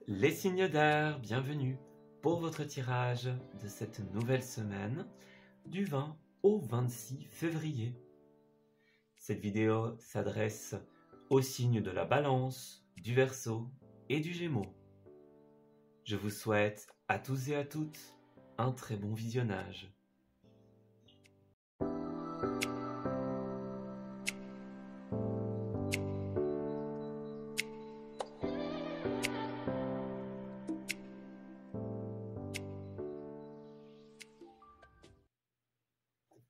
Les signes d'air, bienvenue pour votre tirage de cette nouvelle semaine du 20 au 26 février. Cette vidéo s'adresse aux signes de la Balance, du Verseau et du Gémeaux. Je vous souhaite à tous et à toutes un très bon visionnage.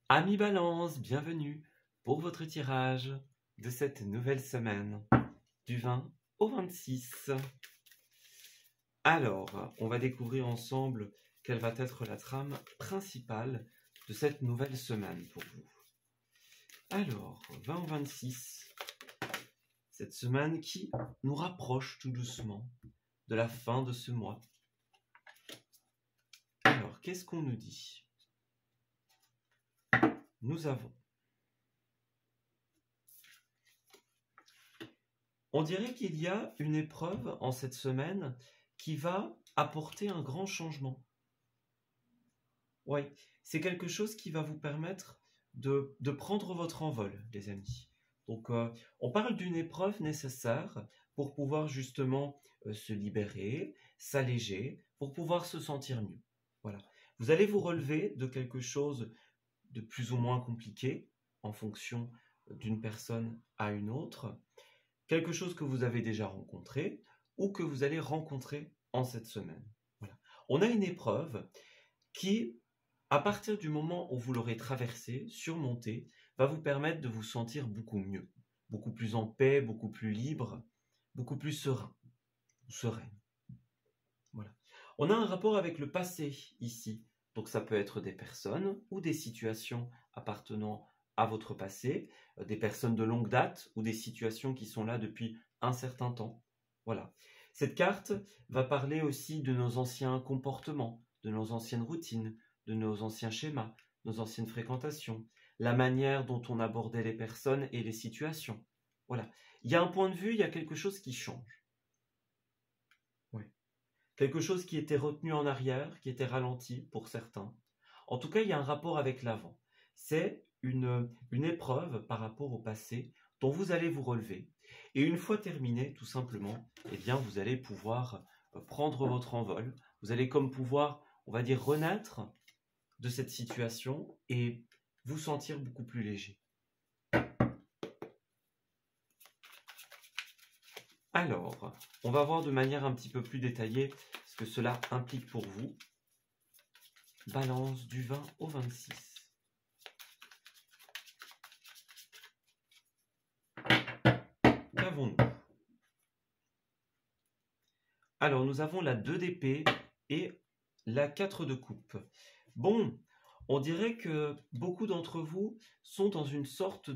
Amis Balance, bienvenue pour votre tirage de cette nouvelle semaine du 20 au 26. Alors, on va découvrir ensemble quelle va être la trame principale de cette nouvelle semaine pour vous. Alors, 20 au 26, cette semaine qui nous rapproche tout doucement de la fin de ce mois. Alors, qu'est-ce qu'on nous dit ? Nous avons, on dirait qu'il y a une épreuve en cette semaine qui va apporter un grand changement. Oui, c'est quelque chose qui va vous permettre de prendre votre envol, les amis. Donc, on parle d'une épreuve nécessaire pour pouvoir justement se libérer, s'alléger, pour pouvoir se sentir mieux. Voilà. Vous allez vous relever de quelque chose de plus ou moins compliqué en fonction d'une personne à une autre, quelque chose que vous avez déjà rencontré ou que vous allez rencontrer en cette semaine. Voilà. On a une épreuve qui, à partir du moment où vous l'aurez traversée, surmontée, va vous permettre de vous sentir beaucoup mieux, beaucoup plus en paix, beaucoup plus libre, beaucoup plus serein, sereine. Voilà. On a un rapport avec le passé ici. Donc ça peut être des personnes ou des situations appartenant à votre passé, des personnes de longue date ou des situations qui sont là depuis un certain temps. Voilà. Cette carte va parler aussi de nos anciens comportements, de nos anciennes routines, de nos anciens schémas, nos anciennes fréquentations, la manière dont on abordait les personnes et les situations. Voilà. Il y a un point de vue, il y a quelque chose qui change. Quelque chose qui était retenu en arrière, qui était ralenti pour certains. En tout cas, il y a un rapport avec l'avant. C'est une épreuve par rapport au passé dont vous allez vous relever. Et une fois terminé, tout simplement, eh bien, vous allez pouvoir prendre votre envol. Vous allez comme pouvoir, on va dire, renaître de cette situation et vous sentir beaucoup plus léger. Alors, on va voir de manière un petit peu plus détaillée ce que cela implique pour vous. Balance du 20 au 26. Qu'avons-nous ? Alors, nous avons la 2 d'épée et la 4 de coupe. Bon, on dirait que beaucoup d'entre vous sont dans une sorte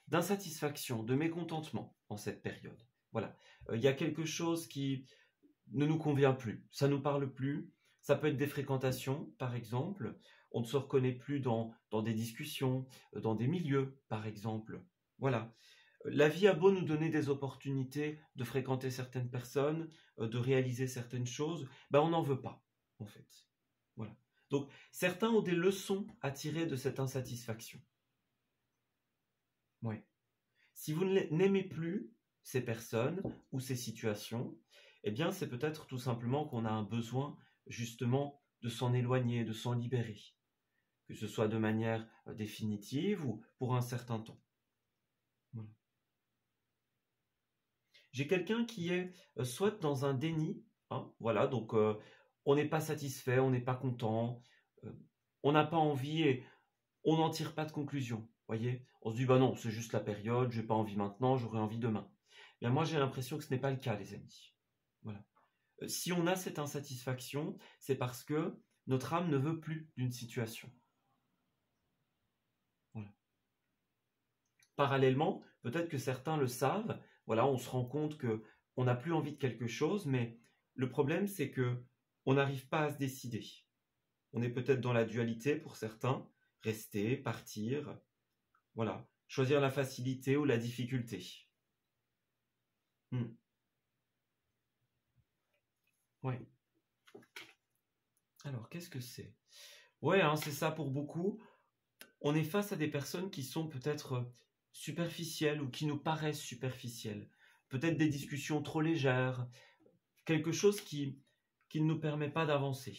d'insatisfaction, de mécontentement en cette période. Voilà, il y a quelque chose qui ne nous convient plus, ça ne nous parle plus. Ça peut être des fréquentations, par exemple. On ne se reconnaît plus dans des discussions, dans des milieux, par exemple. Voilà. La vie a beau nous donner des opportunités de fréquenter certaines personnes, de réaliser certaines choses, ben on n'en veut pas, en fait. Voilà. Donc, certains ont des leçons à tirer de cette insatisfaction. Oui. Si vous n'aimez plus ces personnes ou ces situations, eh bien, c'est peut-être tout simplement qu'on a un besoin, justement, de s'en éloigner, de s'en libérer. Que ce soit de manière définitive ou pour un certain temps. Voilà. J'ai quelqu'un qui est soit dans un déni, hein, voilà, donc on n'est pas satisfait, on n'est pas content, on n'a pas envie et on n'en tire pas de conclusion. Voyez, on se dit bah non, c'est juste la période, j'ai pas envie maintenant, j'aurai envie demain. Bien, moi j'ai l'impression que ce n'est pas le cas, les amis. Voilà. Si on a cette insatisfaction, c'est parce que notre âme ne veut plus d'une situation. Voilà. Parallèlement, peut-être que certains le savent, voilà, on se rend compte que on n'a plus envie de quelque chose, mais le problème c'est que on n'arrive pas à se décider. On est peut-être dans la dualité pour certains, rester, partir, voilà, choisir la facilité ou la difficulté. Ouais. Alors, qu'est-ce que c'est? Ouais, hein, c'est ça pour beaucoup. On est face à des personnes qui sont peut-être superficielles ou qui nous paraissent superficielles. Peut-être des discussions trop légères, quelque chose qui ne nous permet pas d'avancer.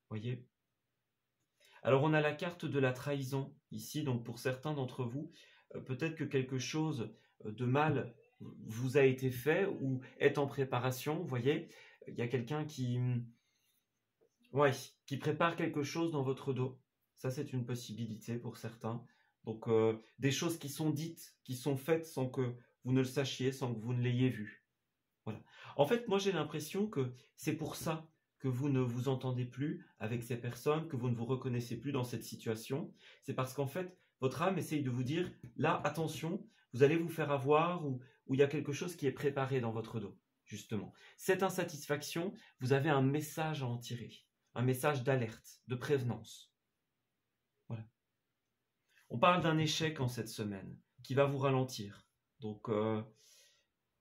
Voyez? Alors on a la carte de la trahison ici, donc pour certains d'entre vous, peut-être que quelque chose de mal vous a été fait ou est en préparation, vous voyez? Il y a quelqu'un ouais, qui prépare quelque chose dans votre dos. Ça, c'est une possibilité pour certains. Donc des choses qui sont dites, qui sont faites sans que vous ne le sachiez, sans que vous ne l'ayez vu. Voilà. En fait, moi j'ai l'impression que c'est pour ça que vous ne vous entendez plus avec ces personnes, que vous ne vous reconnaissez plus dans cette situation. C'est parce qu'en fait, votre âme essaye de vous dire, là, attention, vous allez vous faire avoir ou il y a quelque chose qui est préparé dans votre dos, justement. Cette insatisfaction, vous avez un message à en tirer, un message d'alerte, de prévenance. Voilà. On parle d'un échec en cette semaine qui va vous ralentir. Donc,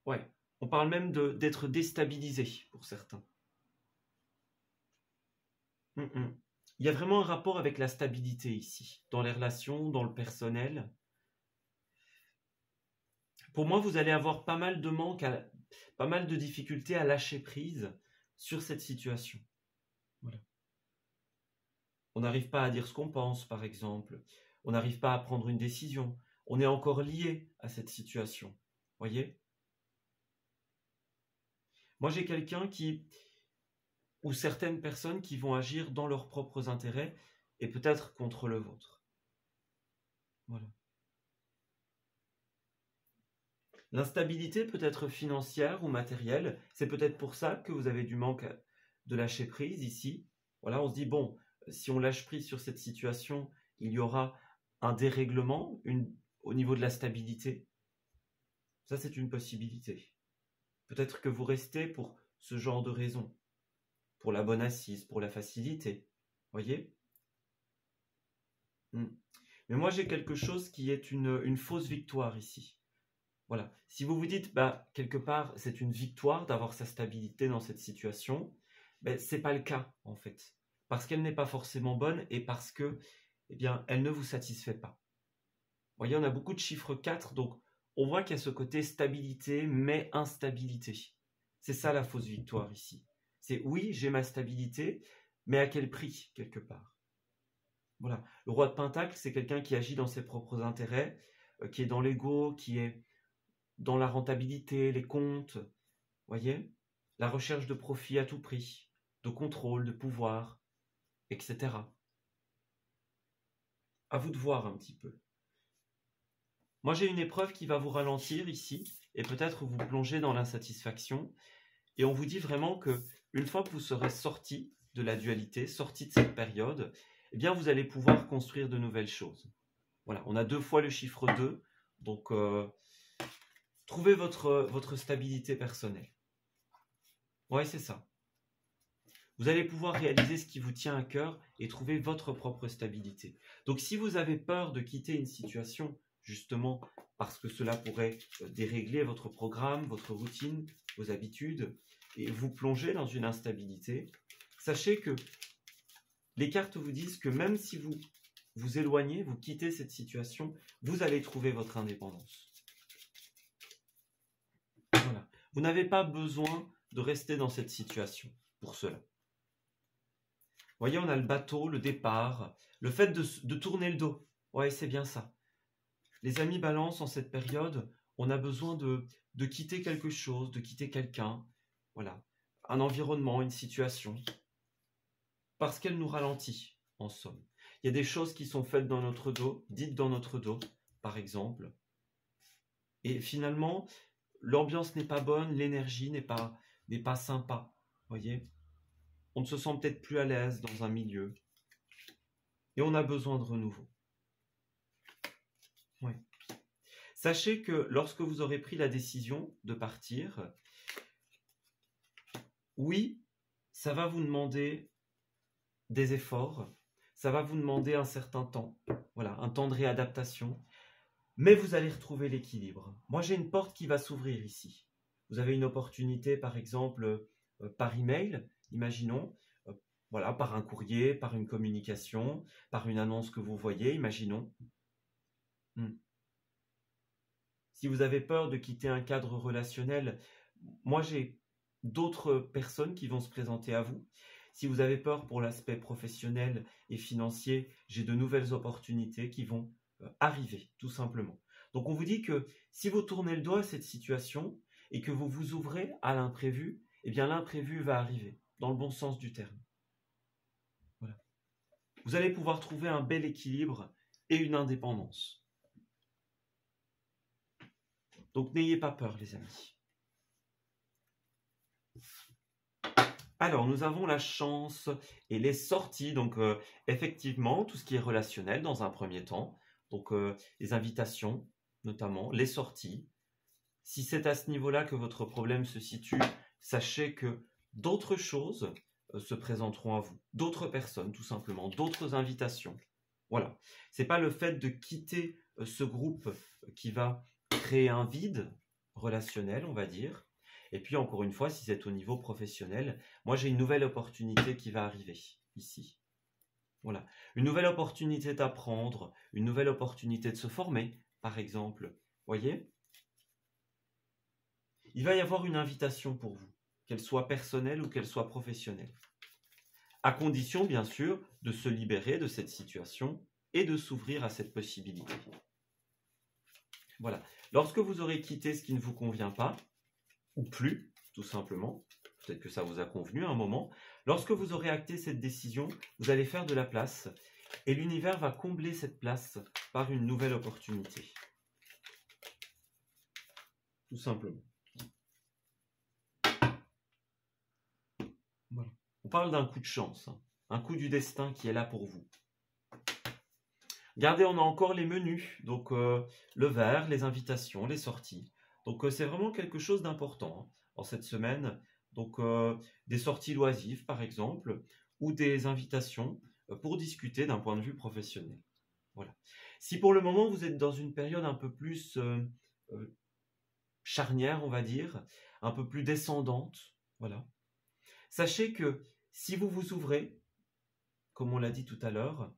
ouais. On parle même d'être déstabilisé pour certains. Il y a vraiment un rapport avec la stabilité ici, dans les relations, dans le personnel. Pour moi, vous allez avoir pas mal de manques, pas mal de difficultés à lâcher prise sur cette situation. Voilà. On n'arrive pas à dire ce qu'on pense, par exemple. On n'arrive pas à prendre une décision. On est encore lié à cette situation. Voyez? Moi, j'ai quelqu'un ou certaines personnes qui vont agir dans leurs propres intérêts et peut-être contre le vôtre. Voilà. L'instabilité peut être financière ou matérielle. C'est peut-être pour ça que vous avez du manque de lâcher prise ici. Voilà, on se dit, bon, si on lâche prise sur cette situation, il y aura un dérèglement au niveau de la stabilité. Ça, c'est une possibilité. Peut-être que vous restez pour ce genre de raison. Pour la bonne assise, pour la facilité. Voyez? Mais moi, j'ai quelque chose qui est une fausse victoire ici. Voilà. Si vous vous dites, bah, quelque part, c'est une victoire d'avoir sa stabilité dans cette situation, ben, ce n'est pas le cas, en fait. Parce qu'elle n'est pas forcément bonne et parce que, eh bien, elle ne vous satisfait pas. Vous voyez, on a beaucoup de chiffres 4, donc on voit qu'il y a ce côté stabilité, mais instabilité. C'est ça la fausse victoire ici. C'est oui, j'ai ma stabilité, mais à quel prix, quelque part? Voilà. Le roi de Pentacle, c'est quelqu'un qui agit dans ses propres intérêts, qui est dans l'ego, qui est dans la rentabilité, les comptes, voyez, la recherche de profit à tout prix, de contrôle, de pouvoir, etc. À vous de voir un petit peu. Moi, j'ai une épreuve qui va vous ralentir ici et peut-être vous plonger dans l'insatisfaction. Et on vous dit vraiment que une fois que vous serez sorti de la dualité, sorti de cette période, eh bien, vous allez pouvoir construire de nouvelles choses. Voilà, on a 2 fois le chiffre 2, donc trouvez votre stabilité personnelle. Ouais, c'est ça. Vous allez pouvoir réaliser ce qui vous tient à cœur et trouver votre propre stabilité. Donc si vous avez peur de quitter une situation, justement parce que cela pourrait dérégler votre programme, votre routine, vos habitudes, et vous plonger dans une instabilité, sachez que les cartes vous disent que même si vous vous éloignez, vous quittez cette situation, vous allez trouver votre indépendance. Voilà. Vous n'avez pas besoin de rester dans cette situation pour cela. Vous voyez, on a le bateau, le départ, le fait de tourner le dos. Ouais, c'est bien ça. Les amis balance, en cette période, on a besoin de quitter quelque chose, de quitter quelqu'un. Voilà. Un environnement, une situation. Parce qu'elle nous ralentit, en somme. Il y a des choses qui sont faites dans notre dos, dites dans notre dos, par exemple. Et finalement, l'ambiance n'est pas bonne, l'énergie n'est pas sympa. Voyez ? On ne se sent peut-être plus à l'aise dans un milieu. Et on a besoin de renouveau. Oui. Sachez que lorsque vous aurez pris la décision de partir, oui, ça va vous demander des efforts, ça va vous demander un certain temps, voilà, un temps de réadaptation, mais vous allez retrouver l'équilibre. Moi, j'ai une porte qui va s'ouvrir ici. Vous avez une opportunité, par exemple, par email, imaginons, voilà, par un courrier, par une communication, par une annonce que vous voyez, imaginons. Si vous avez peur de quitter un cadre relationnel, moi j'ai d'autres personnes qui vont se présenter à vous. Si vous avez peur pour l'aspect professionnel et financier, j'ai de nouvelles opportunités qui vont arriver, tout simplement. Donc on vous dit que si vous tournez le dos à cette situation et que vous vous ouvrez à l'imprévu, eh bien l'imprévu va arriver, dans le bon sens du terme. Voilà. Vous allez pouvoir trouver un bel équilibre et une indépendance. Donc n'ayez pas peur, les amis. Alors, nous avons la chance et les sorties. Donc, effectivement, tout ce qui est relationnel dans un premier temps. Donc, les invitations, notamment, les sorties. Si c'est à ce niveau-là que votre problème se situe, sachez que d'autres choses se présenteront à vous. D'autres personnes, tout simplement. D'autres invitations. Voilà. Ce n'est pas le fait de quitter ce groupe qui va créer un vide relationnel, on va dire. Et puis, encore une fois, si c'est au niveau professionnel, moi, j'ai une nouvelle opportunité qui va arriver ici. Voilà. Une nouvelle opportunité d'apprendre, une nouvelle opportunité de se former, par exemple. Voyez ? Il va y avoir une invitation pour vous, qu'elle soit personnelle ou qu'elle soit professionnelle. À condition, bien sûr, de se libérer de cette situation et de s'ouvrir à cette possibilité. Voilà. Lorsque vous aurez quitté ce qui ne vous convient pas, ou plus, tout simplement, peut-être que ça vous a convenu à un moment, lorsque vous aurez acté cette décision, vous allez faire de la place et l'univers va combler cette place par une nouvelle opportunité. Tout simplement. Voilà. On parle d'un coup de chance, hein, un coup du destin qui est là pour vous. Regardez, on a encore les menus, donc le verre, les invitations, les sorties. Donc c'est vraiment quelque chose d'important en cette semaine. Donc des sorties loisives par exemple, ou des invitations pour discuter d'un point de vue professionnel. Voilà. Si pour le moment vous êtes dans une période un peu plus charnière, on va dire, un peu plus descendante, voilà. Sachez que si vous vous ouvrez, comme on l'a dit tout à l'heure,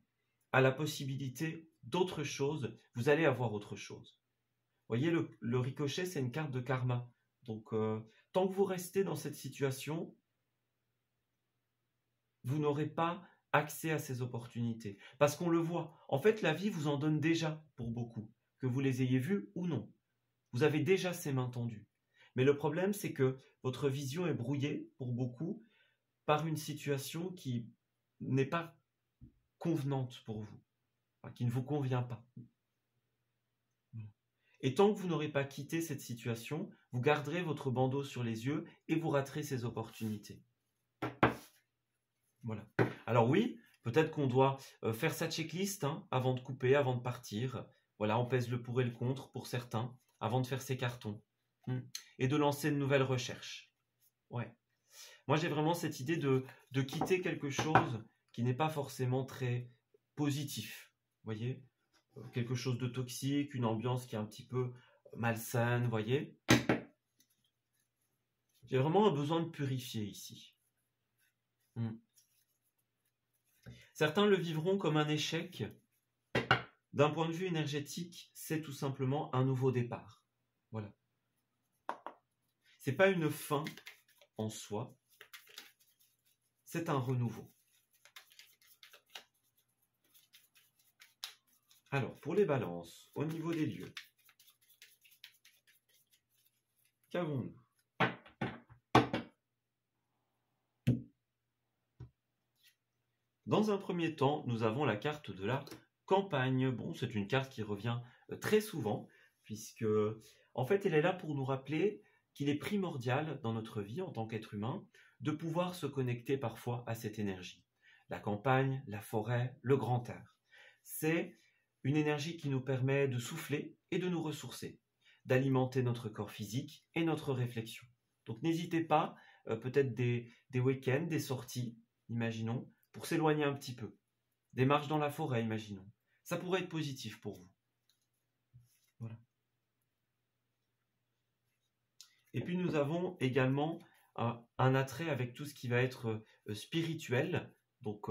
à la possibilité d'autre chose, vous allez avoir autre chose. Vous voyez, le ricochet, c'est une carte de karma. Donc, tant que vous restez dans cette situation, vous n'aurez pas accès à ces opportunités. Parce qu'on le voit. En fait, la vie vous en donne déjà pour beaucoup, que vous les ayez vues ou non. Vous avez déjà ces mains tendues. Mais le problème, c'est que votre vision est brouillée pour beaucoup par une situation qui n'est pas convenante pour vous, enfin, qui ne vous convient pas. Et tant que vous n'aurez pas quitté cette situation, vous garderez votre bandeau sur les yeux et vous raterez ces opportunités. Voilà. Alors oui, peut-être qu'on doit faire sa checklist avant de couper, avant de partir. Voilà, on pèse le pour et le contre pour certains, avant de faire ses cartons. Et de lancer de nouvelles recherches. Ouais. Moi, j'ai vraiment cette idée de quitter quelque chose qui n'est pas forcément très positif. Vous voyez ? Quelque chose de toxique, une ambiance qui est un petit peu malsaine, vous voyez ? J'ai vraiment un besoin de purifier ici. Certains le vivront comme un échec. D'un point de vue énergétique, c'est tout simplement un nouveau départ. Voilà. C'est pas une fin en soi, c'est un renouveau. Alors, pour les balances, au niveau des lieux, qu'avons-nous ? Dans un premier temps, nous avons la carte de la campagne. Bon, c'est une carte qui revient très souvent, puisque, en fait, elle est là pour nous rappeler qu'il est primordial dans notre vie en tant qu'être humain de pouvoir se connecter parfois à cette énergie. La campagne, la forêt, le grand air. C'est une énergie qui nous permet de souffler et de nous ressourcer, d'alimenter notre corps physique et notre réflexion. Donc n'hésitez pas, peut-être des week-ends, des sorties, imaginons, pour s'éloigner un petit peu. Des marches dans la forêt, imaginons. Ça pourrait être positif pour vous. Voilà. Et puis nous avons également un attrait avec tout ce qui va être spirituel, donc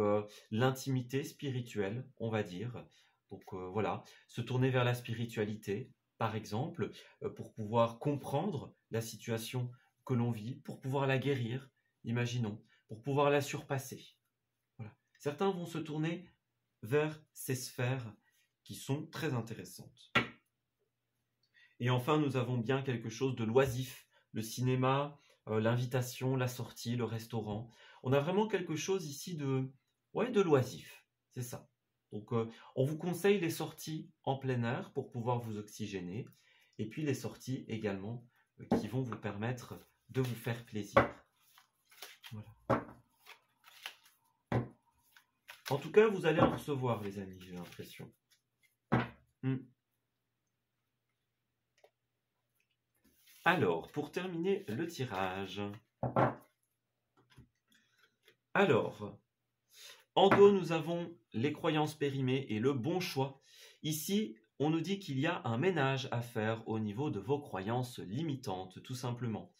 l'intimité spirituelle, on va dire. Donc voilà, se tourner vers la spiritualité, par exemple, pour pouvoir comprendre la situation que l'on vit, pour pouvoir la guérir, imaginons, pour pouvoir la surpasser. Voilà. Certains vont se tourner vers ces sphères qui sont très intéressantes. Et enfin, nous avons bien quelque chose de l'oisif, le cinéma, l'invitation, la sortie, le restaurant. On a vraiment quelque chose ici de l'oisif, c'est ça. Donc, on vous conseille les sorties en plein air pour pouvoir vous oxygéner, et puis les sorties également qui vont vous permettre de vous faire plaisir. Voilà. En tout cas, vous allez en recevoir, les amis, j'ai l'impression. Alors, pour terminer le tirage. Alors, en dos, nous avons les croyances périmées et le bon choix. Ici, on nous dit qu'il y a un ménage à faire au niveau de vos croyances limitantes, tout simplement.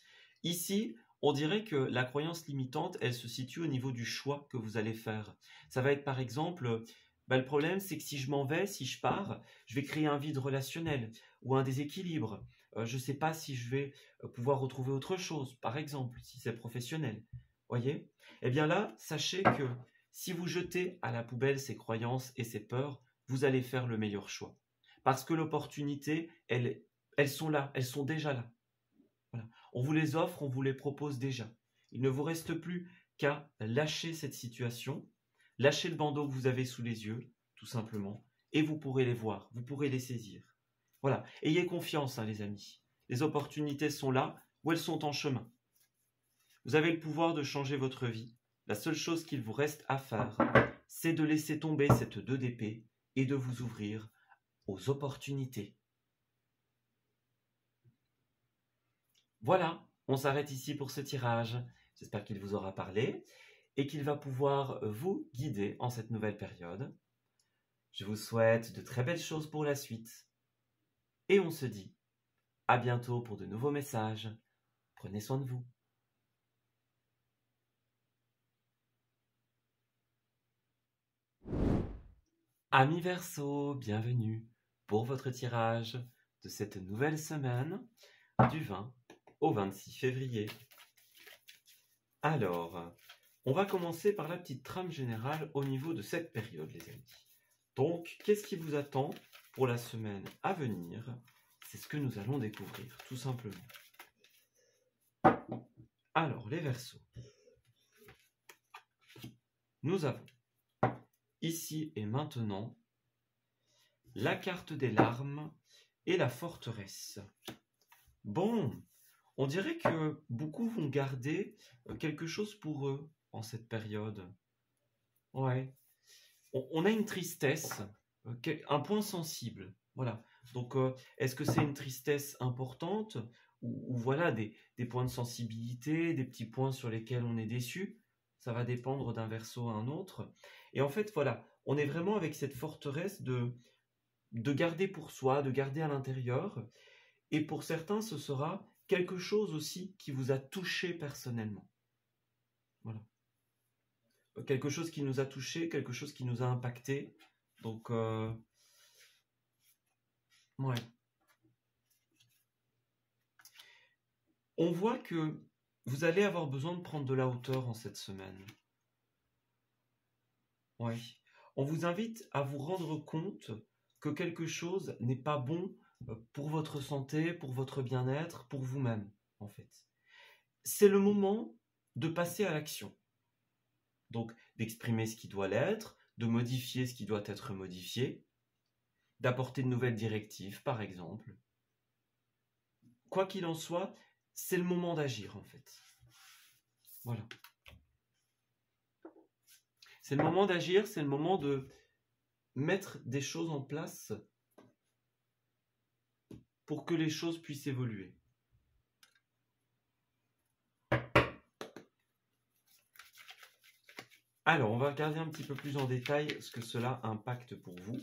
Ici, on dirait que la croyance limitante, elle se situe au niveau du choix que vous allez faire. Ça va être par exemple, le problème c'est que si je m'en vais, si je pars, je vais créer un vide relationnel ou un déséquilibre. Je ne sais pas si je vais pouvoir retrouver autre chose, par exemple, si c'est professionnel. Voyez? Eh bien là, sachez que si vous jetez à la poubelle ces croyances et ces peurs, vous allez faire le meilleur choix. Parce que l'opportunité, elles sont là, elles sont déjà là. Voilà. On vous les offre, on vous les propose déjà. Il ne vous reste plus qu'à lâcher cette situation, lâcher le bandeau que vous avez sous les yeux, tout simplement, et vous pourrez les voir, vous pourrez les saisir. Voilà. Ayez confiance, les amis. Les opportunités sont là ou elles sont en chemin. Vous avez le pouvoir de changer votre vie. La seule chose qu'il vous reste à faire, c'est de laisser tomber cette 2 d'épée et de vous ouvrir aux opportunités. Voilà, on s'arrête ici pour ce tirage. J'espère qu'il vous aura parlé et qu'il va pouvoir vous guider en cette nouvelle période. Je vous souhaite de très belles choses pour la suite. Et on se dit à bientôt pour de nouveaux messages. Prenez soin de vous. Amis Verseau, bienvenue pour votre tirage de cette nouvelle semaine du 20 au 26 février. Alors, on va commencer par la petite trame générale au niveau de cette période, les amis. Donc, qu'est-ce qui vous attend pour la semaine à venir? C'est ce que nous allons découvrir, tout simplement. Alors, les Verseaux. Nous avons, ici et maintenant, la carte des larmes et la forteresse. Bon, on dirait que beaucoup vont garder quelque chose pour eux en cette période. Ouais. On a une tristesse, un point sensible. Voilà. Donc, est-ce que c'est une tristesse importante ou voilà des points de sensibilité, des petits points sur lesquels on est déçu? Ça va dépendre d'un Verseau à un autre. Et en fait, voilà, on est vraiment avec cette forteresse de garder pour soi, de garder à l'intérieur. Et pour certains, ce sera quelque chose aussi qui vous a touché personnellement. Voilà. Quelque chose qui nous a touché, quelque chose qui nous a impacté. Donc, ouais. On voit que vous allez avoir besoin de prendre de la hauteur en cette semaine. Ouais. On vous invite à vous rendre compte que quelque chose n'est pas bon pour votre santé, pour votre bien-être, pour vous-même, en fait. C'est le moment de passer à l'action. Donc, d'exprimer ce qui doit l'être, de modifier ce qui doit être modifié, d'apporter de nouvelles directives, par exemple. Quoi qu'il en soit, c'est le moment d'agir, en fait. Voilà. C'est le moment d'agir, c'est le moment de mettre des choses en place pour que les choses puissent évoluer. Alors, on va regarder un petit peu plus en détail ce que cela impacte pour vous.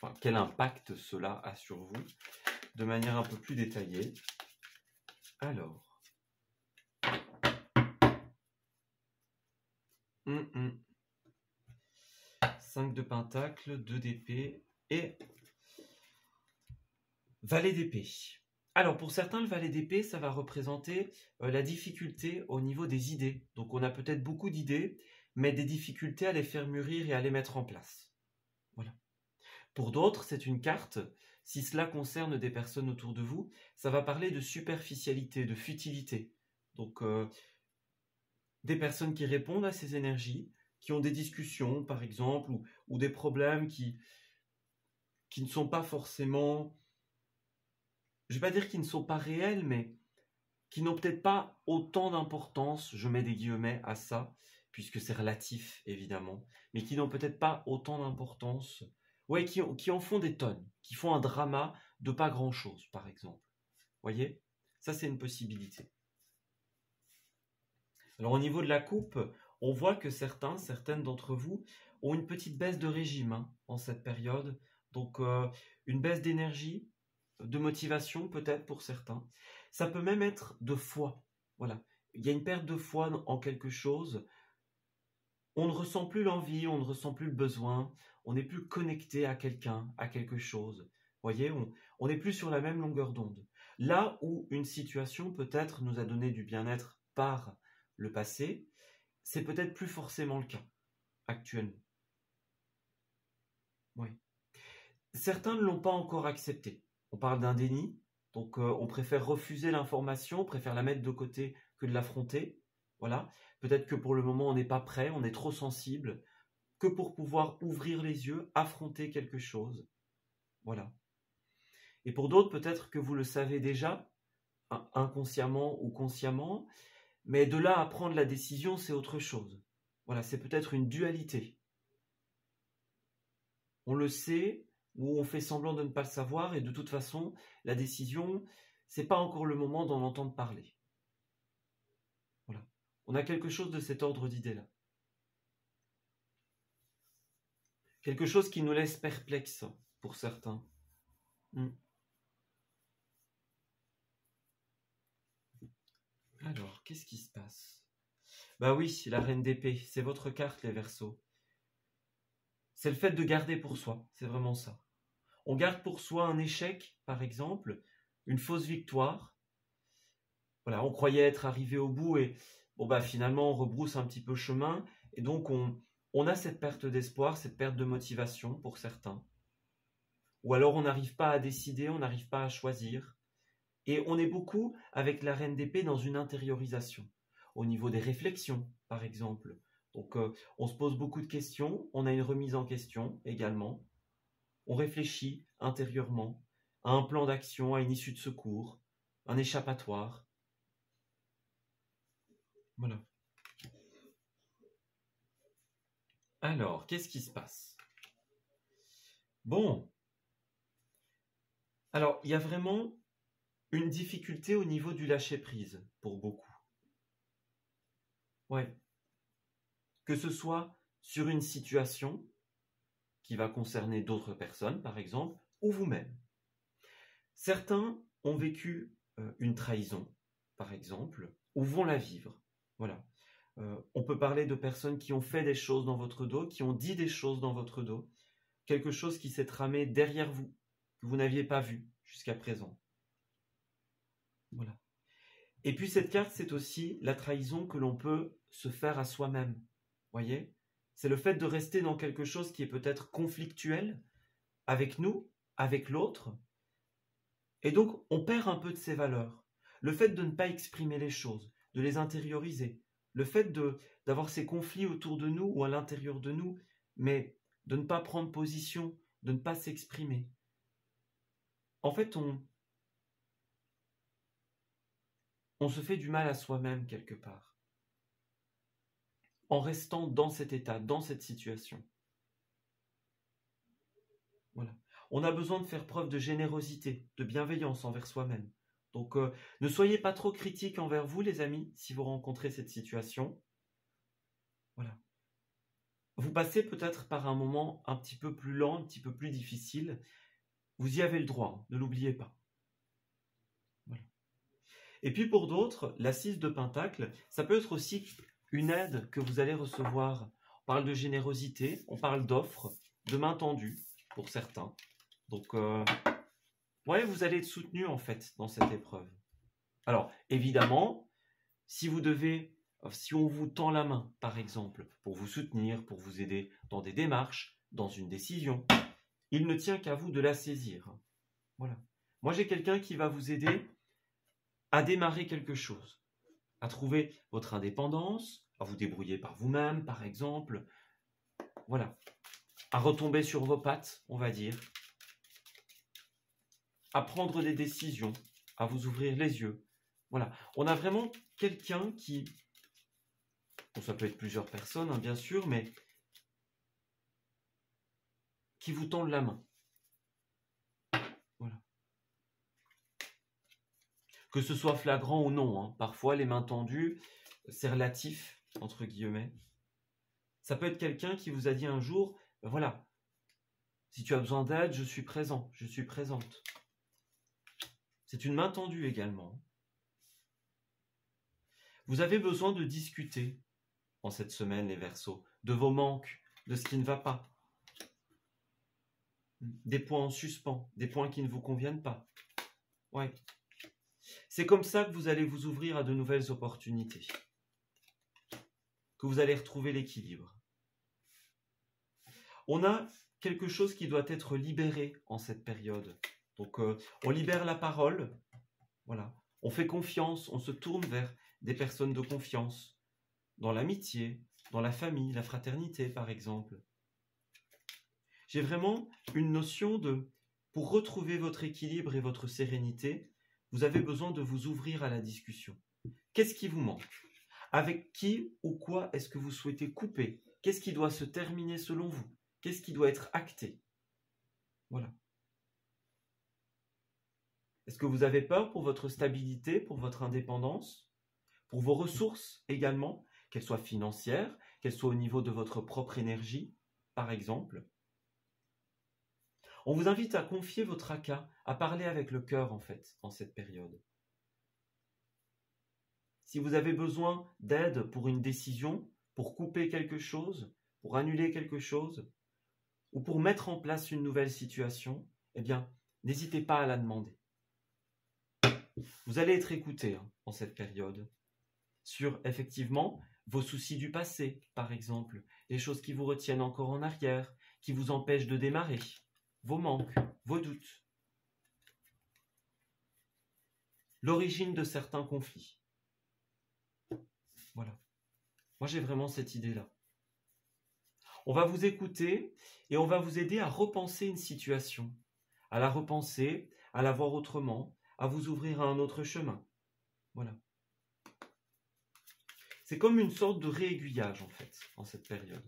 Enfin, quel impact cela a sur vous, de manière un peu plus détaillée. Alors, 5 de pentacle, 2 d'épée et valet d'épée. Alors pour certains, le valet d'épée, ça va représenter la difficulté au niveau des idées. Donc on a peut-être beaucoup d'idées, mais des difficultés à les faire mûrir et à les mettre en place. Voilà. Pour d'autres, c'est une carte, si cela concerne des personnes autour de vous, ça va parler de superficialité, de futilité. Donc des personnes qui répondent à ces énergies, qui ont des discussions par exemple, ou des problèmes qui ne sont pas forcément, je ne vais pas dire qu'ils ne sont pas réels, mais qui n'ont peut-être pas autant d'importance, je mets des guillemets à ça, puisque c'est relatif évidemment, mais qui n'ont peut-être pas autant d'importance, ouais, qui en font des tonnes, qui font un drama de pas grand-chose par exemple. Voyez, ça c'est une possibilité. Alors au niveau de la coupe, on voit que certaines d'entre vous ont une petite baisse de régime en cette période, donc une baisse d'énergie, de motivation peut-être pour certains. Ça peut même être de foi, voilà. Il y a une perte de foi en quelque chose, on ne ressent plus l'envie, on ne ressent plus le besoin, on n'est plus connecté à quelqu'un, à quelque chose. Vous voyez, on n'est plus sur la même longueur d'onde. Là où une situation peut-être nous a donné du bien-être par le passé, c'est peut-être plus forcément le cas actuellement. Oui. Certains ne l'ont pas encore accepté. On parle d'un déni, donc on préfère refuser l'information, on préfère la mettre de côté que de l'affronter. Voilà. Peut-être que pour le moment on n'est pas prêt, on est trop sensible, que pour pouvoir ouvrir les yeux, affronter quelque chose. Voilà. Et pour d'autres, peut-être que vous le savez déjà, inconsciemment ou consciemment, mais de là à prendre la décision, c'est autre chose. Voilà, c'est peut-être une dualité. On le sait, ou on fait semblant de ne pas le savoir, et de toute façon, la décision, c'est pas encore le moment d'en entendre parler. Voilà. On a quelque chose de cet ordre d'idée-là. Quelque chose qui nous laisse perplexes, pour certains. Alors, qu'est-ce qui se passe? Bah oui, la reine d'épée, c'est votre carte, les Verseaux. C'est le fait de garder pour soi, c'est vraiment ça. On garde pour soi un échec, par exemple, une fausse victoire. Voilà, on croyait être arrivé au bout et bon bah finalement on rebrousse un petit peu chemin et donc on a cette perte d'espoir, cette perte de motivation pour certains. Ou alors on n'arrive pas à décider, on n'arrive pas à choisir. Et on est beaucoup avec la reine d'épée dans une intériorisation, au niveau des réflexions, par exemple. Donc on se pose beaucoup de questions, on a une remise en question également. On réfléchit intérieurement à un plan d'action, à une issue de secours, un échappatoire. Voilà. Alors, qu'est-ce qui se passe? Bon. Alors, il y a vraiment une difficulté au niveau du lâcher-prise pour beaucoup. Ouais. Que ce soit sur une situation qui va concerner d'autres personnes, par exemple, ou vous-même. Certains ont vécu une trahison, par exemple, ou vont la vivre. Voilà. On peut parler de personnes qui ont fait des choses dans votre dos, qui ont dit des choses dans votre dos, quelque chose qui s'est tramé derrière vous, que vous n'aviez pas vu jusqu'à présent. Voilà. Et puis cette carte, c'est aussi la trahison que l'on peut se faire à soi-même. Voyez ? C'est le fait de rester dans quelque chose qui est peut-être conflictuel avec nous, avec l'autre. Et donc, on perd un peu de ses valeurs. Le fait de ne pas exprimer les choses, de les intérioriser, le fait d'avoir ces conflits autour de nous ou à l'intérieur de nous, mais de ne pas prendre position, de ne pas s'exprimer. En fait, on se fait du mal à soi-même quelque part, en restant dans cet état, dans cette situation. Voilà. On a besoin de faire preuve de générosité, de bienveillance envers soi-même. Donc, ne soyez pas trop critiques envers vous, les amis, si vous rencontrez cette situation. Voilà. Vous passez peut-être par un moment un petit peu plus lent, un petit peu plus difficile. Vous y avez le droit, ne l'oubliez pas. Voilà. Et puis pour d'autres, la 6 de Pentacle, ça peut être aussi une aide que vous allez recevoir. On parle de générosité, on parle d'offres, de main tendue pour certains. Donc, ouais, vous allez être soutenu en fait dans cette épreuve. Alors, évidemment, si on vous tend la main, par exemple, pour vous soutenir, pour vous aider dans des démarches, dans une décision, il ne tient qu'à vous de la saisir. Voilà. Moi, j'ai quelqu'un qui va vous aider à démarrer quelque chose, à trouver votre indépendance, à vous débrouiller par vous-même, par exemple. Voilà. À retomber sur vos pattes, on va dire. À prendre des décisions, à vous ouvrir les yeux. Voilà. On a vraiment quelqu'un qui... Bon, ça peut être plusieurs personnes, hein, bien sûr, mais qui vous tendent la main. Voilà. Que ce soit flagrant ou non, hein. Parfois, les mains tendues, c'est relatif, entre guillemets. Ça peut être quelqu'un qui vous a dit un jour, ben voilà, si tu as besoin d'aide, je suis présent, je suis présente. C'est une main tendue également. Vous avez besoin de discuter en cette semaine, les Verseaux, de vos manques, de ce qui ne va pas. Des points en suspens, des points qui ne vous conviennent pas. Ouais. C'est comme ça que vous allez vous ouvrir à de nouvelles opportunités. Que vous allez retrouver l'équilibre. On a quelque chose qui doit être libéré en cette période. Donc, on libère la parole. Voilà. On fait confiance, on se tourne vers des personnes de confiance. Dans l'amitié, dans la famille, la fraternité, par exemple. J'ai vraiment une notion de, pour retrouver votre équilibre et votre sérénité, vous avez besoin de vous ouvrir à la discussion. Qu'est-ce qui vous manque? Avec qui ou quoi est-ce que vous souhaitez couper? Qu'est-ce qui doit se terminer selon vous? Qu'est-ce qui doit être acté? Voilà. Est-ce que vous avez peur pour votre stabilité, pour votre indépendance, pour vos ressources également, qu'elles soient financières, qu'elles soient au niveau de votre propre énergie, par exemple? On vous invite à confier vos tracas, à parler avec le cœur, en fait, en cette période. Si vous avez besoin d'aide pour une décision, pour couper quelque chose, pour annuler quelque chose, ou pour mettre en place une nouvelle situation, eh bien, n'hésitez pas à la demander. Vous allez être écouté en cette période sur, effectivement, vos soucis du passé, par exemple, les choses qui vous retiennent encore en arrière, qui vous empêchent de démarrer, vos manques, vos doutes, l'origine de certains conflits. Voilà. Moi, j'ai vraiment cette idée-là. On va vous écouter et on va vous aider à repenser une situation, à la repenser, à la voir autrement, à vous ouvrir à un autre chemin. Voilà. C'est comme une sorte de réaiguillage, en fait, en cette période.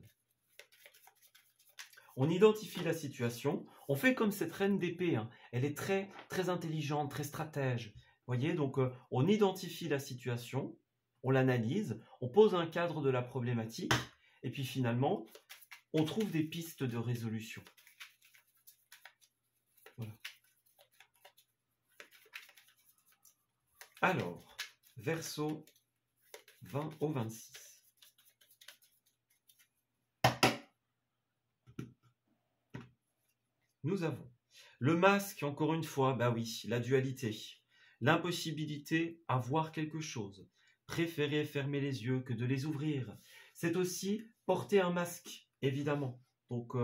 On identifie la situation, on fait comme cette reine d'épée, hein. Elle est très, très intelligente, très stratège. Vous voyez, donc on identifie la situation, on l'analyse, on pose un cadre de la problématique, et puis finalement, on trouve des pistes de résolution. Voilà. Alors, Verseau 20 au 26. Nous avons le masque, encore une fois, bah oui, la dualité, l'impossibilité à voir quelque chose, préférer fermer les yeux que de les ouvrir. C'est aussi porter un masque, évidemment. Donc,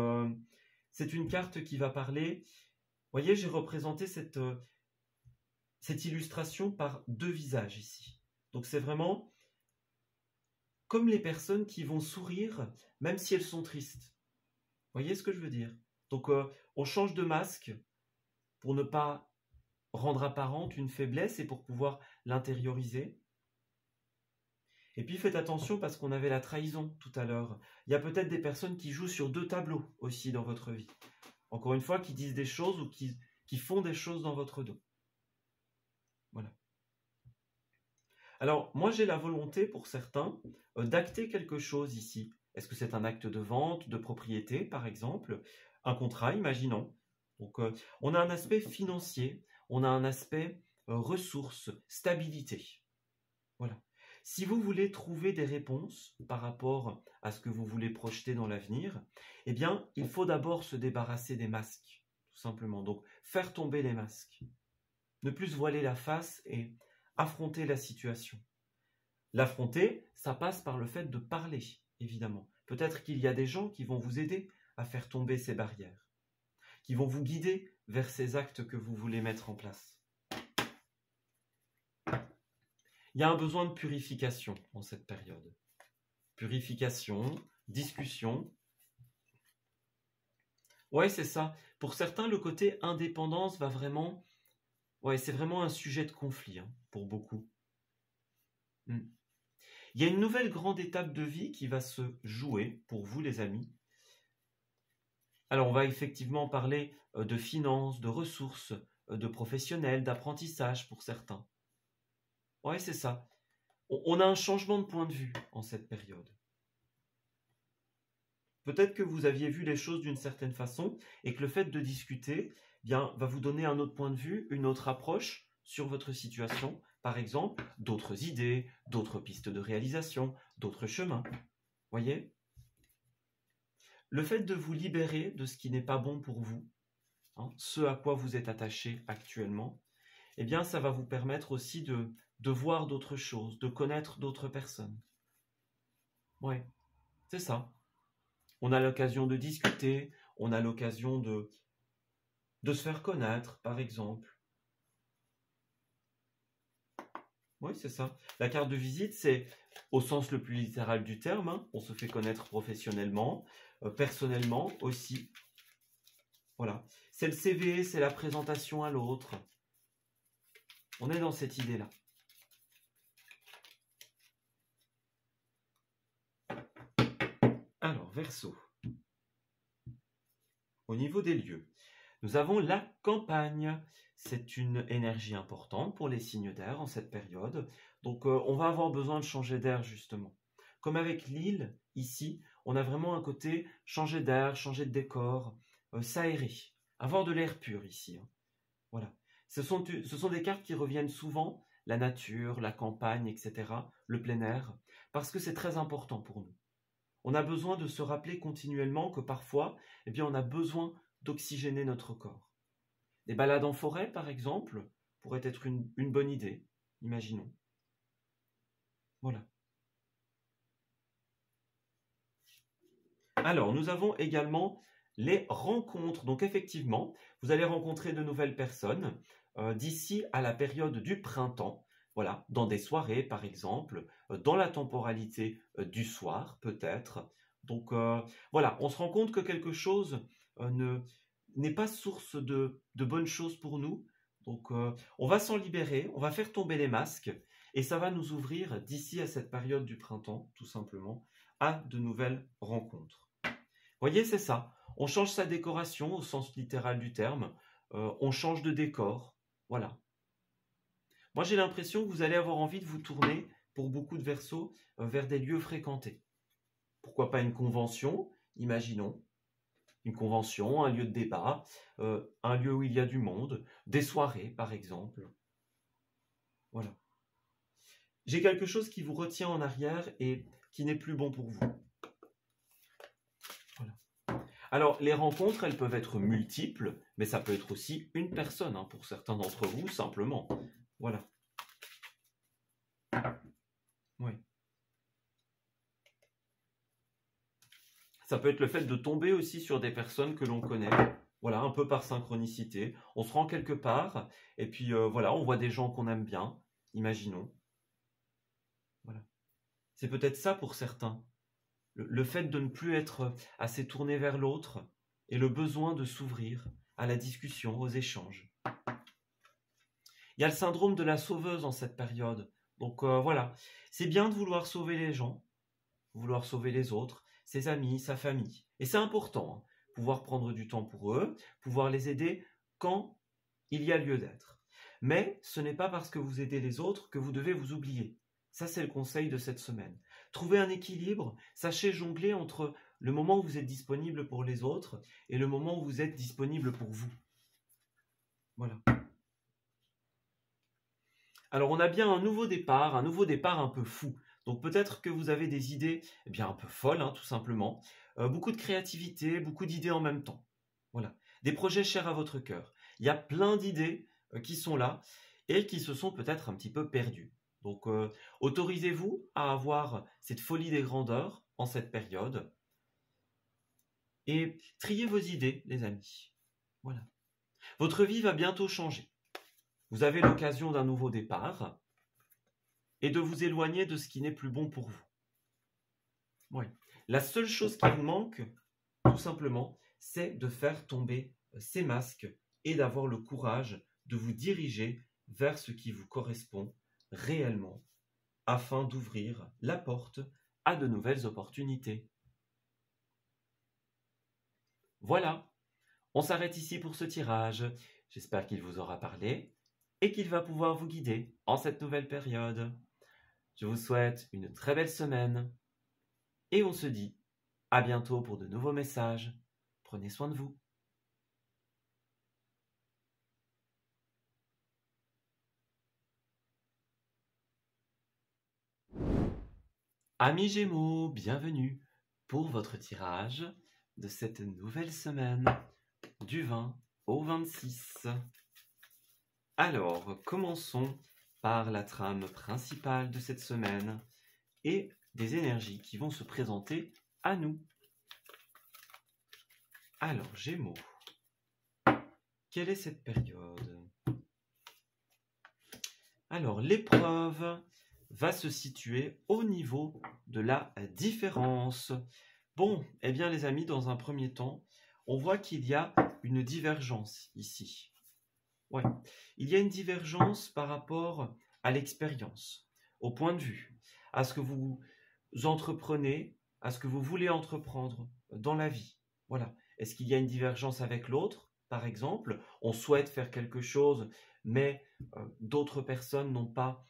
c'est une carte qui va parler. Vous voyez, j'ai représenté cette illustration par deux visages ici. Donc, c'est vraiment comme les personnes qui vont sourire, même si elles sont tristes. Vous voyez ce que je veux dire? Donc, on change de masque pour ne pas rendre apparente une faiblesse et pour pouvoir l'intérioriser. Et puis, faites attention parce qu'on avait la trahison tout à l'heure. Il y a peut-être des personnes qui jouent sur deux tableaux aussi dans votre vie. Encore une fois, qui disent des choses ou qui font des choses dans votre dos. Voilà. Alors, moi, j'ai la volonté pour certains d'acter quelque chose ici. Est-ce que c'est un acte de vente, de propriété, par exemple? Un contrat, imaginons. Donc, on a un aspect financier, on a un aspect ressources, stabilité. Voilà. Si vous voulez trouver des réponses par rapport à ce que vous voulez projeter dans l'avenir, eh bien, il faut d'abord se débarrasser des masques, tout simplement. Donc, faire tomber les masques. Ne plus se voiler la face et affronter la situation. L'affronter, ça passe par le fait de parler, évidemment. Peut-être qu'il y a des gens qui vont vous aider à faire tomber ces barrières, qui vont vous guider vers ces actes que vous voulez mettre en place. Il y a un besoin de purification en cette période. Purification, discussion. Ouais, c'est ça. Pour certains, le côté indépendance va vraiment... Ouais, c'est vraiment un sujet de conflit, hein, pour beaucoup. Il y a une nouvelle grande étape de vie qui va se jouer pour vous, les amis. Alors, on va effectivement parler de finances, de ressources, de professionnels, d'apprentissage pour certains. Ouais, c'est ça. On a un changement de point de vue en cette période. Peut-être que vous aviez vu les choses d'une certaine façon et que le fait de discuter bien, va vous donner un autre point de vue, une autre approche sur votre situation. Par exemple, d'autres idées, d'autres pistes de réalisation, d'autres chemins. Voyez ? Le fait de vous libérer de ce qui n'est pas bon pour vous, hein, ce à quoi vous êtes attaché actuellement, eh bien, ça va vous permettre aussi de voir d'autres choses, de connaître d'autres personnes. Ouais, c'est ça. On a l'occasion de discuter, on a l'occasion de se faire connaître, par exemple. Oui, c'est ça. La carte de visite, c'est au sens le plus littéral du terme, hein, on se fait connaître professionnellement, personnellement aussi. Voilà. C'est le CV, c'est la présentation à l'autre. On est dans cette idée-là. Alors, Verseau. Au niveau des lieux, nous avons la campagne. C'est une énergie importante pour les signes d'air en cette période. Donc, on va avoir besoin de changer d'air, justement. Comme avec l'île, ici, on a vraiment un côté changer d'air, changer de décor, s'aérer, avoir de l'air pur ici. Hein. Voilà. Ce sont des cartes qui reviennent souvent, la nature, la campagne, etc., le plein air, parce que c'est très important pour nous. On a besoin de se rappeler continuellement que parfois, eh bien, on a besoin d'oxygéner notre corps. Des balades en forêt, par exemple, pourraient être une bonne idée, imaginons. Voilà. Alors, nous avons également les rencontres. Donc, effectivement, vous allez rencontrer de nouvelles personnes d'ici à la période du printemps. Voilà, dans des soirées, par exemple, dans la temporalité du soir, peut-être. Donc, voilà, on se rend compte que quelque chose n'est pas source de bonnes choses pour nous. Donc, on va s'en libérer, on va faire tomber les masques, et ça va nous ouvrir, d'ici à cette période du printemps, tout simplement, à de nouvelles rencontres. Voyez, c'est ça. On change sa décoration au sens littéral du terme. On change de décor. Voilà. Moi, j'ai l'impression que vous allez avoir envie de vous tourner, pour beaucoup de Verseaux, vers des lieux fréquentés. Pourquoi pas une convention, imaginons. Une convention, un lieu de débat, un lieu où il y a du monde, des soirées, par exemple. Voilà. J'ai quelque chose qui vous retient en arrière et qui n'est plus bon pour vous. Voilà. Alors, les rencontres, elles peuvent être multiples, mais ça peut être aussi une personne, hein, pour certains d'entre vous, simplement. Voilà. Oui. Ça peut être le fait de tomber aussi sur des personnes que l'on connaît. Voilà, un peu par synchronicité. On se rend quelque part, et puis voilà, on voit des gens qu'on aime bien, imaginons. Voilà. C'est peut-être ça pour certains. Le fait de ne plus être assez tourné vers l'autre et le besoin de s'ouvrir à la discussion, aux échanges. Il y a le syndrome de la sauveuse en cette période. Donc voilà, c'est bien de vouloir sauver les gens, vouloir sauver les autres, ses amis, sa famille. Et c'est important, hein, pouvoir prendre du temps pour eux, pouvoir les aider quand il y a lieu d'être. Mais ce n'est pas parce que vous aidez les autres que vous devez vous oublier. Ça, c'est le conseil de cette semaine. Trouvez un équilibre, sachez jongler entre le moment où vous êtes disponible pour les autres et le moment où vous êtes disponible pour vous. Voilà. Alors on a bien un nouveau départ un peu fou. Donc peut-être que vous avez des idées eh bien, un peu folles, hein, tout simplement. Beaucoup de créativité, beaucoup d'idées en même temps. Voilà. Des projets chers à votre cœur. Il y a plein d'idées qui sont là et qui se sont peut-être un petit peu perdues. Donc autorisez-vous à avoir cette folie des grandeurs en cette période et triez vos idées, les amis. Voilà. Votre vie va bientôt changer. Vous avez l'occasion d'un nouveau départ et de vous éloigner de ce qui n'est plus bon pour vous. Oui. La seule chose qui vous manque, tout simplement, c'est de faire tomber ces masques et d'avoir le courage de vous diriger vers ce qui vous correspond réellement afin d'ouvrir la porte à de nouvelles opportunités. Voilà, on s'arrête ici pour ce tirage. J'espère qu'il vous aura parlé et qu'il va pouvoir vous guider en cette nouvelle période. Je vous souhaite une très belle semaine et on se dit à bientôt pour de nouveaux messages. Prenez soin de vous. Amis Gémeaux, bienvenue pour votre tirage de cette nouvelle semaine du 20 au 26. Alors, commençons par la trame principale de cette semaine et des énergies qui vont se présenter à nous. Alors, Gémeaux, quelle est cette période? Alors, l'épreuve va se situer au niveau de la différence. Bon, eh bien les amis, dans un premier temps, on voit qu'il y a une divergence ici. Ouais, il y a une divergence par rapport à l'expérience, au point de vue, à ce que vous entreprenez, à ce que vous voulez entreprendre dans la vie. Voilà. Est-ce qu'il y a une divergence avec l'autre, par exemple? On souhaite faire quelque chose, mais d'autres personnes n'ont pas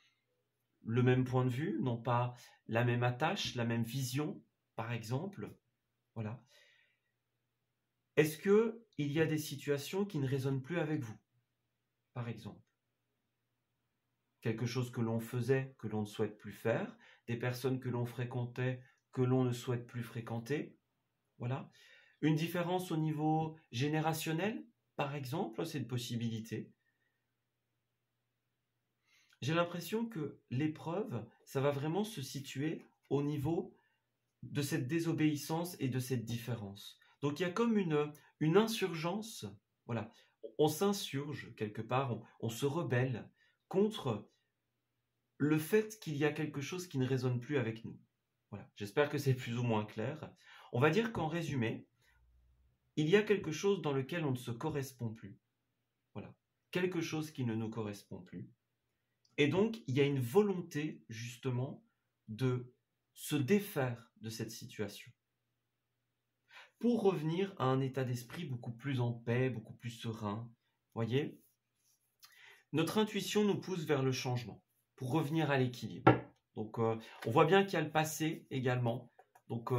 le même point de vue, n'ont pas la même attache, la même vision, par exemple. Voilà. Est-ce qu'il y a des situations qui ne résonnent plus avec vous, par exemple? Quelque chose que l'on faisait, que l'on ne souhaite plus faire, des personnes que l'on fréquentait, que l'on ne souhaite plus fréquenter. Voilà. Une différence au niveau générationnel, par exemple, c'est une possibilité. J'ai l'impression que l'épreuve, ça va vraiment se situer au niveau de cette désobéissance et de cette différence. Donc il y a comme une insurgence, voilà, on s'insurge quelque part, on se rebelle contre le fait qu'il y a quelque chose qui ne résonne plus avec nous. Voilà, j'espère que c'est plus ou moins clair. On va dire qu'en résumé, il y a quelque chose dans lequel on ne se correspond plus. Voilà, quelque chose qui ne nous correspond plus. Et donc, il y a une volonté, justement, de se défaire de cette situation pour revenir à un état d'esprit beaucoup plus en paix, beaucoup plus serein. Voyez, notre intuition nous pousse vers le changement pour revenir à l'équilibre. Donc, on voit bien qu'il y a le passé également. Donc,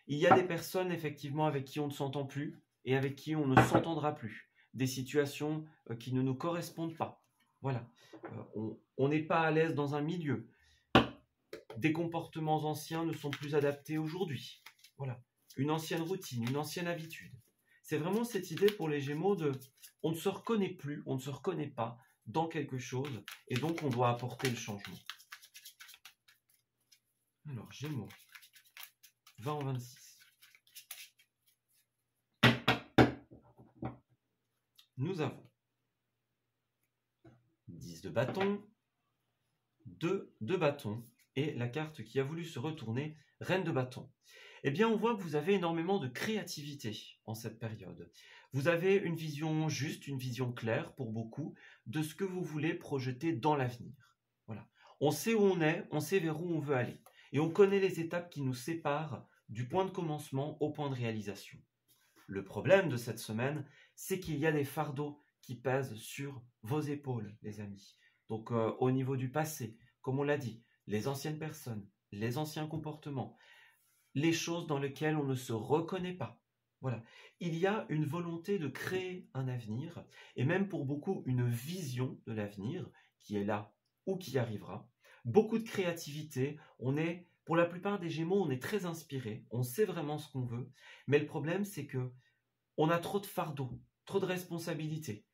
il y a des personnes, effectivement, avec qui on ne s'entend plus et avec qui on ne s'entendra plus. Des situations qui ne nous correspondent pas. Voilà, on n'est pas à l'aise dans un milieu. Des comportements anciens ne sont plus adaptés aujourd'hui. Voilà, une ancienne routine, une ancienne habitude. C'est vraiment cette idée pour les Gémeaux de on ne se reconnaît plus, on ne se reconnaît pas dans quelque chose et donc on doit apporter le changement. Alors, Gémeaux, 20 en 26. Nous avons 10 de bâton, 2 de bâton et la carte qui a voulu se retourner, reine de bâton. Eh bien, on voit que vous avez énormément de créativité en cette période. Vous avez une vision juste, une vision claire pour beaucoup de ce que vous voulez projeter dans l'avenir. Voilà. On sait où on est, on sait vers où on veut aller. Et on connaît les étapes qui nous séparent du point de commencement au point de réalisation. Le problème de cette semaine, c'est qu'il y a des fardeaux qui pèsent sur vos épaules, les amis. Donc, au niveau du passé, comme on l'a dit, les anciennes personnes, les anciens comportements, les choses dans lesquelles on ne se reconnaît pas. Voilà. Il y a une volonté de créer un avenir, et même pour beaucoup, une vision de l'avenir qui est là ou qui arrivera. Beaucoup de créativité. Pour la plupart des Gémeaux, on est très inspiré. On sait vraiment ce qu'on veut. Mais le problème, c'est que on a trop de fardeaux, trop de responsabilités.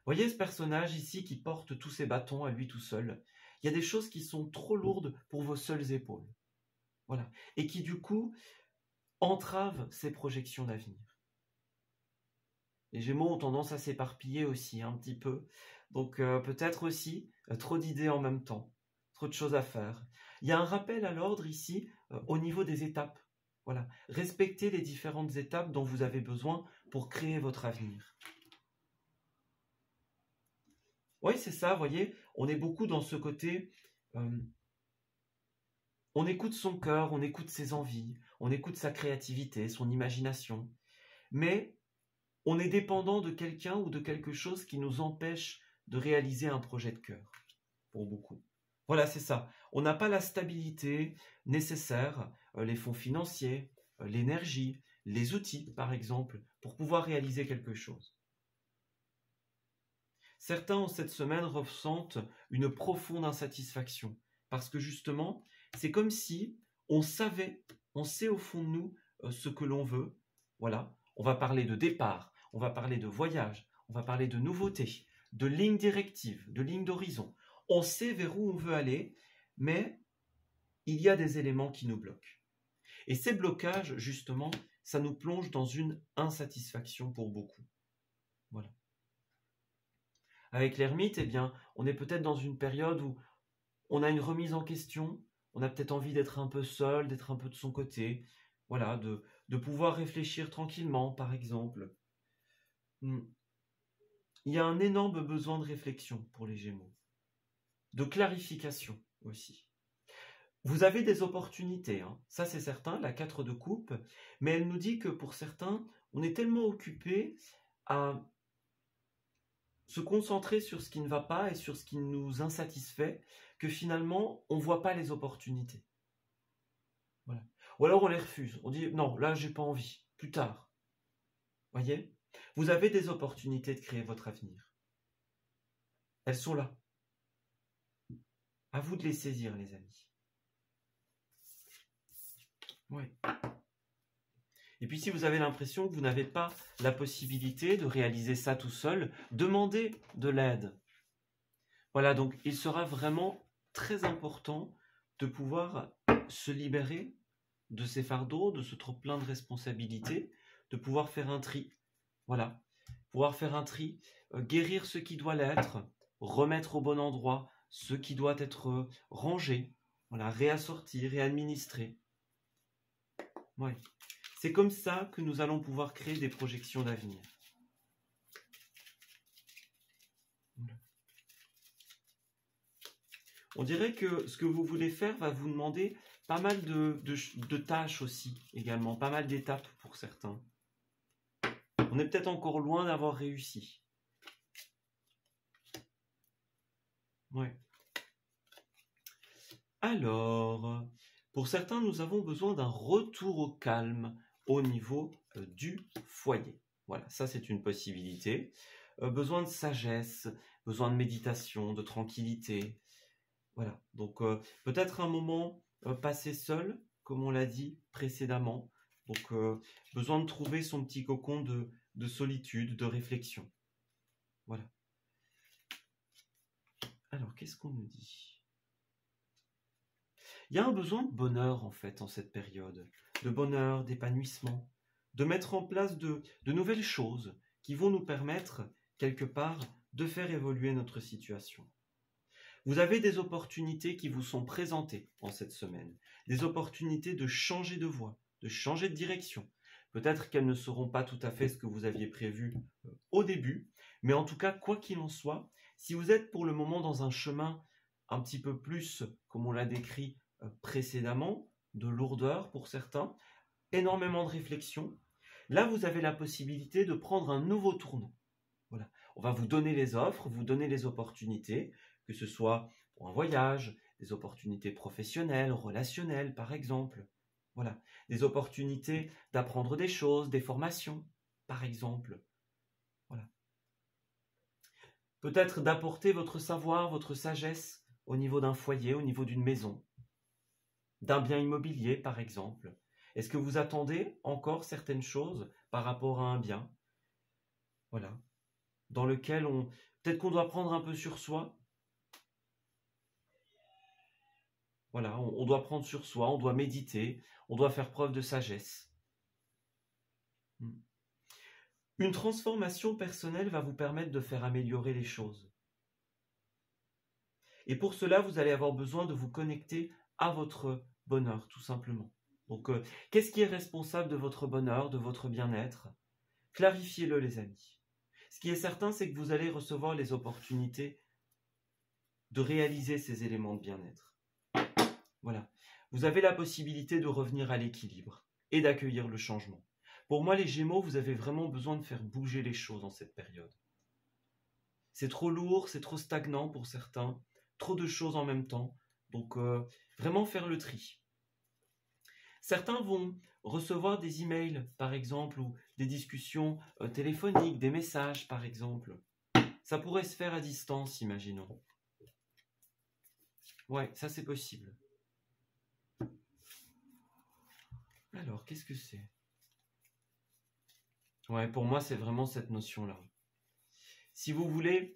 Voyez ce personnage ici qui porte tous ses bâtons à lui tout seul. Il y a des choses qui sont trop lourdes pour vos seules épaules. Voilà. Et qui, du coup, entravent ces projections d'avenir. Les Gémeaux ont tendance à s'éparpiller aussi un petit peu. Donc peut-être aussi trop d'idées en même temps, trop de choses à faire. Il y a un rappel à l'ordre ici au niveau des étapes. Voilà, respectez les différentes étapes dont vous avez besoin pour créer votre avenir. Oui, c'est ça, vous voyez, on est beaucoup dans ce côté, on écoute son cœur, on écoute ses envies, on écoute sa créativité, son imagination, mais on est dépendant de quelqu'un ou de quelque chose qui nous empêche de réaliser un projet de cœur, pour beaucoup. Voilà, c'est ça. On n'a pas la stabilité nécessaire, les fonds financiers, l'énergie, les outils, par exemple, pour pouvoir réaliser quelque chose. Certains, en cette semaine, ressentent une profonde insatisfaction, parce que justement, c'est comme si on savait, on sait au fond de nous ce que l'on veut. Voilà, on va parler de départ, on va parler de voyage, on va parler de nouveautés, de lignes directives, de lignes d'horizon. On sait vers où on veut aller, mais il y a des éléments qui nous bloquent. Et ces blocages, justement, ça nous plonge dans une insatisfaction pour beaucoup. Voilà. Avec l'ermite, eh bien, on est peut-être dans une période où on a une remise en question, on a peut-être envie d'être un peu seul, d'être un peu de son côté, voilà, de pouvoir réfléchir tranquillement, par exemple. Il y a un énorme besoin de réflexion pour les Gémeaux, de clarification aussi. Vous avez des opportunités, hein. Ça c'est certain, la 4 de coupe, mais elle nous dit que pour certains, on est tellement occupé à se concentrer sur ce qui ne va pas et sur ce qui nous insatisfait que finalement, on ne voit pas les opportunités. Voilà. Ou alors on les refuse, on dit non, là j'ai pas envie, plus tard. Voyez ? Vous avez des opportunités de créer votre avenir. Elles sont là. À vous de les saisir, les amis. Ouais. Et puis si vous avez l'impression que vous n'avez pas la possibilité de réaliser ça tout seul, demandez de l'aide. Voilà, donc il sera vraiment très important de pouvoir se libérer de ces fardeaux, de ce trop-plein de responsabilités, de pouvoir faire un tri. Voilà, pouvoir faire un tri, guérir ce qui doit l'être, remettre au bon endroit ce qui doit être rangé, voilà, réassorti, réadministré. Ouais. C'est comme ça que nous allons pouvoir créer des projections d'avenir. On dirait que ce que vous voulez faire va vous demander pas mal de tâches aussi, également, pas mal d'étapes pour certains. On est peut-être encore loin d'avoir réussi. Ouais. Alors, pour certains, nous avons besoin d'un retour au calme au niveau du foyer. Voilà, ça c'est une possibilité. Besoin de sagesse, besoin de méditation, de tranquillité. Voilà, donc peut-être un moment passé seul, comme on l'a dit précédemment. Donc besoin de trouver son petit cocon de solitude, de réflexion. Voilà. Alors, qu'est-ce qu'on nous dit ? Il y a un besoin de bonheur, en fait, en cette période. De bonheur, d'épanouissement. De mettre en place de nouvelles choses qui vont nous permettre, quelque part, de faire évoluer notre situation. Vous avez des opportunités qui vous sont présentées en cette semaine. Des opportunités de changer de voie, de changer de direction. Peut-être qu'elles ne seront pas tout à fait ce que vous aviez prévu au début, mais en tout cas, quoi qu'il en soit, si vous êtes pour le moment dans un chemin un petit peu plus, comme on l'a décrit précédemment, de lourdeur pour certains, énormément de réflexion, là vous avez la possibilité de prendre un nouveau tournant. Voilà. On va vous donner les offres, vous donner les opportunités, que ce soit pour un voyage, des opportunités professionnelles, relationnelles par exemple. Voilà. Des opportunités d'apprendre des choses, des formations par exemple. Voilà. Peut-être d'apporter votre savoir, votre sagesse au niveau d'un foyer, au niveau d'une maison, d'un bien immobilier par exemple? Est-ce que vous attendez encore certaines choses par rapport à un bien? Voilà. Dans lequel peut-être qu'on doit prendre un peu sur soi. Voilà, on doit prendre sur soi, on doit méditer, on doit faire preuve de sagesse. Une transformation personnelle va vous permettre de faire améliorer les choses. Et pour cela, vous allez avoir besoin de vous connecter à votre bonheur, tout simplement. Donc, qu'est-ce qui est responsable de votre bonheur, de votre bien-être? Clarifiez-le, les amis. Ce qui est certain, c'est que vous allez recevoir les opportunités de réaliser ces éléments de bien-être. Voilà. Vous avez la possibilité de revenir à l'équilibre et d'accueillir le changement. Pour moi, les Gémeaux, vous avez vraiment besoin de faire bouger les choses en cette période. C'est trop lourd, c'est trop stagnant pour certains, trop de choses en même temps. Donc, vraiment faire le tri. Certains vont recevoir des emails, par exemple, ou des discussions téléphoniques, des messages, par exemple. Ça pourrait se faire à distance, imaginons. Ouais, ça c'est possible. Alors, qu'est-ce que c'est? Ouais, pour moi, c'est vraiment cette notion-là. Si vous voulez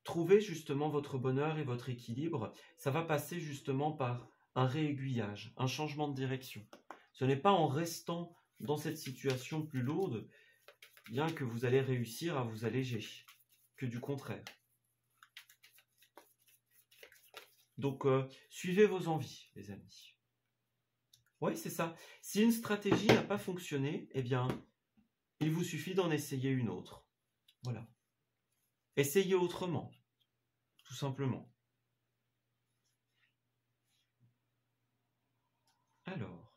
trouver justement votre bonheur et votre équilibre, ça va passer justement par un réaiguillage, un changement de direction. Ce n'est pas en restant dans cette situation plus lourde, bien que vous allez réussir à vous alléger, que du contraire. Donc, suivez vos envies, les amis. Oui, c'est ça. Si une stratégie n'a pas fonctionné, eh bien, il vous suffit d'en essayer une autre. Voilà. Essayez autrement, tout simplement. Alors,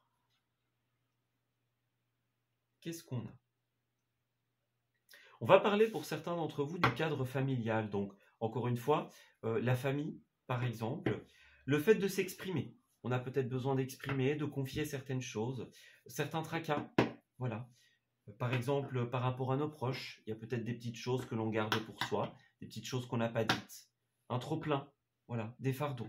qu'est-ce qu'on a? On va parler pour certains d'entre vous du cadre familial. Donc, encore une fois, la famille, par exemple, le fait de s'exprimer. On a peut-être besoin d'exprimer, de confier certaines choses, certains tracas. Voilà. Par exemple, par rapport à nos proches, il y a peut-être des petites choses que l'on garde pour soi, des petites choses qu'on n'a pas dites. Un trop-plein, voilà, des fardeaux.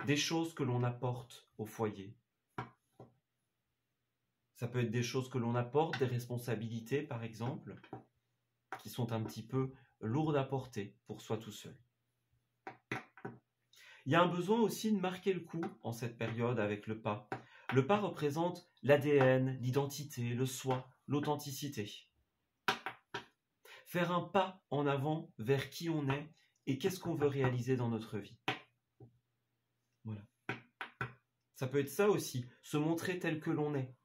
Des choses que l'on apporte au foyer. Ça peut être des choses que l'on apporte, des responsabilités, par exemple, qui sont un petit peu lourdes à porter pour soi tout seul. Il y a un besoin aussi de marquer le coup en cette période avec le pas. Le pas représente l'ADN, l'identité, le soi, l'authenticité. Faire un pas en avant vers qui on est et qu'est-ce qu'on veut réaliser dans notre vie. Voilà. Ça peut être ça aussi, se montrer tel que l'on est,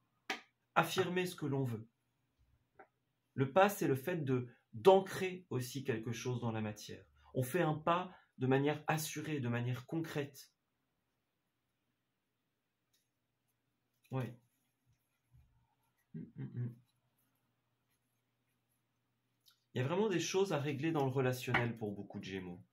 affirmer ce que l'on veut. Le pas, c'est le fait d'ancrer aussi quelque chose dans la matière. On fait un pas de manière assurée, de manière concrète. Oui. Il y a vraiment des choses à régler dans le relationnel pour beaucoup de Gémeaux.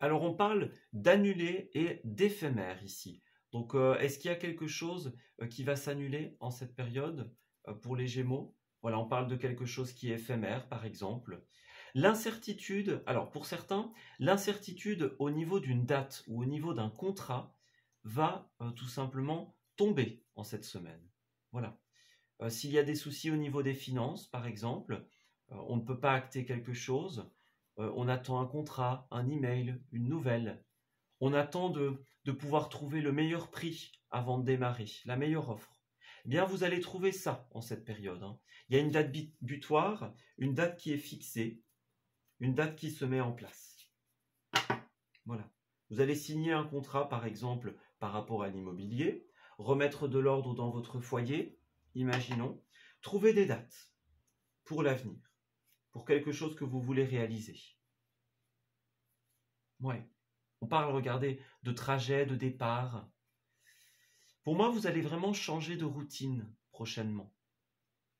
Alors on parle d'annuler et d'éphémère ici. Donc est-ce qu'il y a quelque chose qui va s'annuler en cette période pour les Gémeaux? Voilà, on parle de quelque chose qui est éphémère par exemple. L'incertitude, alors pour certains, l'incertitude au niveau d'une date ou au niveau d'un contrat va tout simplement tomber en cette semaine. Voilà. S'il y a des soucis au niveau des finances, par exemple, on ne peut pas acter quelque chose, on attend un contrat, un email, une nouvelle. On attend de pouvoir trouver le meilleur prix avant de démarrer, la meilleure offre. Eh bien, vous allez trouver ça en cette période. Il y a une date butoir, une date qui est fixée, une date qui se met en place. Voilà. Vous allez signer un contrat, par exemple, par rapport à l'immobilier, remettre de l'ordre dans votre foyer, imaginons, trouver des dates pour l'avenir, pour quelque chose que vous voulez réaliser. Ouais. On parle, regardez, de trajet, de départ. Pour moi, vous allez vraiment changer de routine prochainement.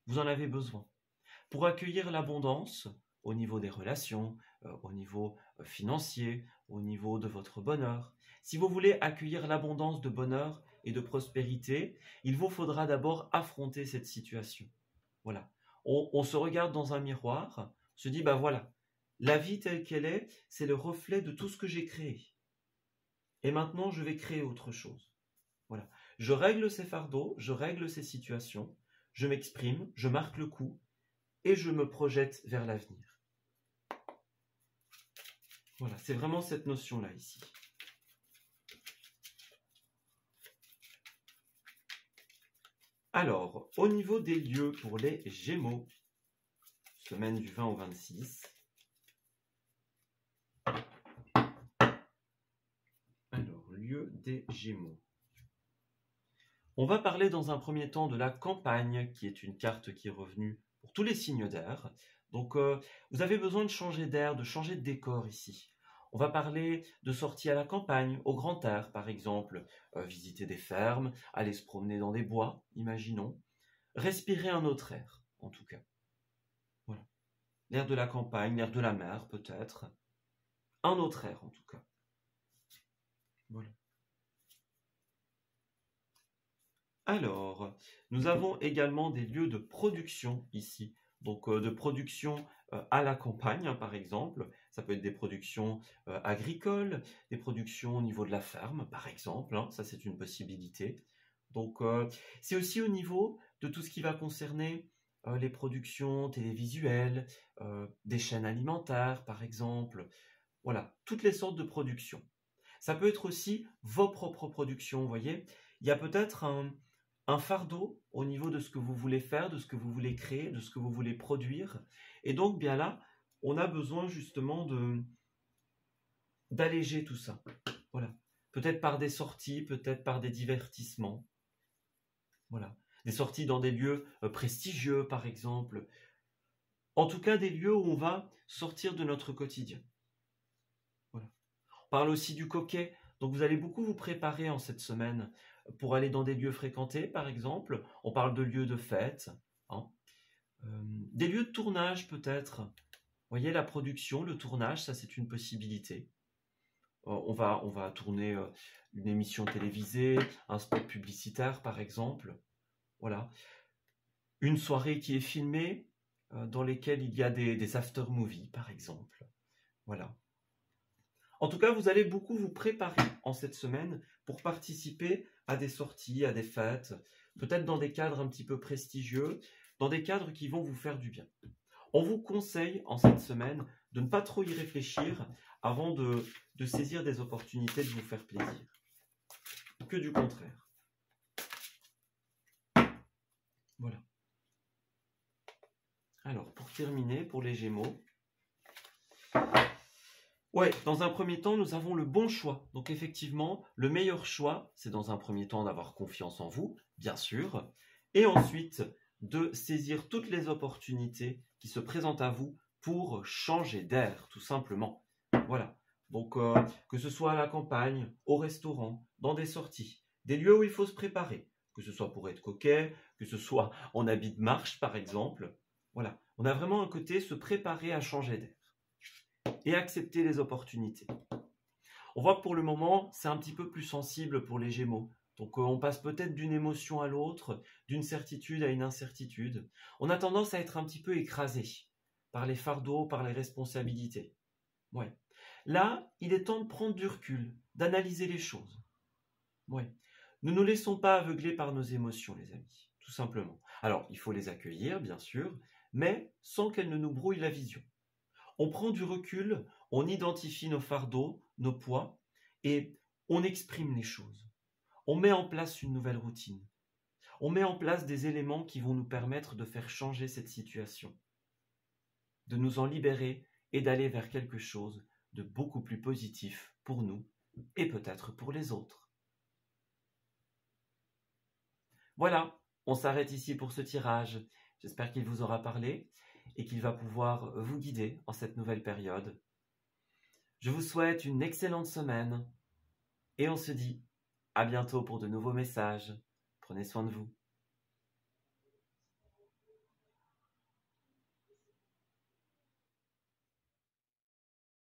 Vous en avez besoin. Pour accueillir l'abondance au niveau des relations, au niveau financier, au niveau de votre bonheur. Si vous voulez accueillir l'abondance de bonheur et de prospérité, il vous faudra d'abord affronter cette situation. Voilà. On se regarde dans un miroir, on se dit, bah voilà, la vie telle qu'elle est, c'est le reflet de tout ce que j'ai créé. Et maintenant, je vais créer autre chose. Voilà. Je règle ces fardeaux, je règle ces situations, je m'exprime, je marque le coup et je me projette vers l'avenir. Voilà, c'est vraiment cette notion-là ici. Alors, au niveau des lieux pour les Gémeaux, semaine du 20 au 26. Alors, lieu des Gémeaux. On va parler dans un premier temps de la campagne, qui est une carte qui est revenue pour tous les signes d'air. Donc, vous avez besoin de changer d'air, de changer de décor ici. On va parler de sortie à la campagne, au grand air par exemple, visiter des fermes, aller se promener dans des bois, imaginons. Respirer un autre air, en tout cas. Voilà. L'air de la campagne, l'air de la mer peut-être. Un autre air en tout cas. Voilà. Alors, nous avons également des lieux de production ici. Donc, de production à la campagne, hein, par exemple. Ça peut être des productions agricoles, des productions au niveau de la ferme, par exemple. Hein, ça, c'est une possibilité. Donc, c'est aussi au niveau de tout ce qui va concerner les productions télévisuelles, des chaînes alimentaires, par exemple. Voilà, toutes les sortes de productions. Ça peut être aussi vos propres productions, vous voyez. Il y a peut-être un fardeau au niveau de ce que vous voulez faire, de ce que vous voulez créer, de ce que vous voulez produire. Et donc, bien là, on a besoin justement d'alléger tout ça. Voilà. Peut-être par des sorties, peut-être par des divertissements. Voilà. Des sorties dans des lieux prestigieux, par exemple. En tout cas, des lieux où on va sortir de notre quotidien. Voilà. On parle aussi du coquet. Donc, vous allez beaucoup vous préparer en cette semaine pour aller dans des lieux fréquentés, par exemple. On parle de lieux de fête, hein. Des lieux de tournage, peut-être. Vous voyez, la production, le tournage, ça, c'est une possibilité. On va tourner une émission télévisée, un spot publicitaire, par exemple. Voilà. Une soirée qui est filmée, dans lesquelles il y a des after-movies, par exemple. Voilà. En tout cas, vous allez beaucoup vous préparer en cette semaine pour participer à des sorties, à des fêtes, peut-être dans des cadres un petit peu prestigieux, dans des cadres qui vont vous faire du bien. On vous conseille en cette semaine de ne pas trop y réfléchir avant de saisir des opportunités de vous faire plaisir. Que du contraire. Voilà. Alors, pour terminer, pour les Gémeaux, ouais, dans un premier temps, nous avons le bon choix. Donc effectivement, le meilleur choix, c'est dans un premier temps d'avoir confiance en vous, bien sûr, et ensuite de saisir toutes les opportunités qui se présentent à vous pour changer d'air, tout simplement. Voilà. Donc, que ce soit à la campagne, au restaurant, dans des sorties, des lieux où il faut se préparer, que ce soit pour être coquet, que ce soit en habit de marche, par exemple. Voilà. On a vraiment un côté se préparer à changer d'air et accepter les opportunités. On voit que pour le moment, c'est un petit peu plus sensible pour les Gémeaux. Donc on passe peut-être d'une émotion à l'autre, d'une certitude à une incertitude. On a tendance à être un petit peu écrasé par les fardeaux, par les responsabilités. Ouais. Là, il est temps de prendre du recul, d'analyser les choses. Ouais. Ne nous laissons pas aveugler par nos émotions, les amis, tout simplement. Alors, il faut les accueillir, bien sûr, mais sans qu'elles ne nous brouillent la vision. On prend du recul, on identifie nos fardeaux, nos poids, et on exprime les choses. On met en place une nouvelle routine. On met en place des éléments qui vont nous permettre de faire changer cette situation, de nous en libérer et d'aller vers quelque chose de beaucoup plus positif pour nous et peut-être pour les autres. Voilà, on s'arrête ici pour ce tirage. J'espère qu'il vous aura parlé et qu'il va pouvoir vous guider en cette nouvelle période. Je vous souhaite une excellente semaine et on se dit à bientôt pour de nouveaux messages. Prenez soin de vous.